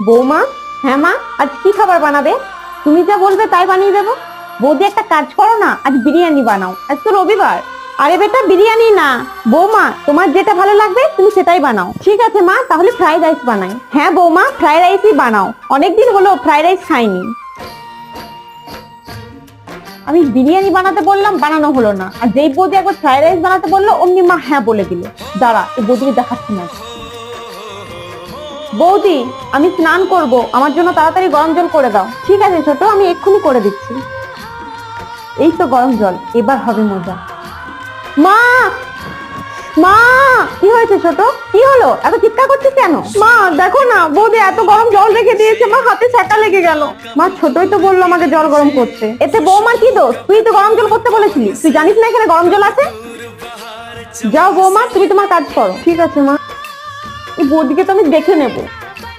বৌমা। হ্যাঁ মা, আজ কি খাবার বানাবে? তুমি যা বলবে তাই বানিয়ে দেবো। বৌদি একটা কাজ করো না, আজ বিরিয়ানি বানাও, আজ তো রবিবার। আরে বেটা, বিরিয়ানি না বৌমা, তোমার যেটা ভালো লাগবে তুমি সেটাই বানাও। ঠিক আছে মা, তাহলে ফ্রাইড রাইস বানাই। হ্যাঁ বৌমা, ফ্রাইড রাইসই বানাও, অনেকদিন হলো ফ্রাইড রাইস খাইনি। আমি বিরিয়ানি বানাতে বললাম, বানানো হলো না, আর যেই বৌদি একবার ফ্রাইড রাইস বানাতে বললো অমনি মা হ্যাঁ বলে দিল। দাঁড়া, এই বৌদিকে দেখাচ্ছি না। বৌদি, আমি স্নান করব, আমার জন্য তাড়াতাড়ি গরম জল করে দাও। ঠিক আছে ছোট, আমি এক্ষুনি করে দিচ্ছি। এই তো গরম জল, এবার হবে মজা। মা, মা, কি হয়েছে ছোট? কি হলো, এত চিৎকার করছিস কেন? মা দেখো না, বৌদি এত গরম জল রেখে দিয়েছে, মা হাতে ছ্যাঁকা লেগে গেল। মা, ছোটই তো বললো আমাকে জল গরম করতে, এতে বৌমার কি দোষ? তুই তো গরম জল করতে বলেছিলি, তুই জানিস না এখানে গরম জল আছে? যাও বৌমা, তুমি তোমার কাজ করো। ঠিক আছে মা, এই বৌদিকে তো আমি দেখে নেবো।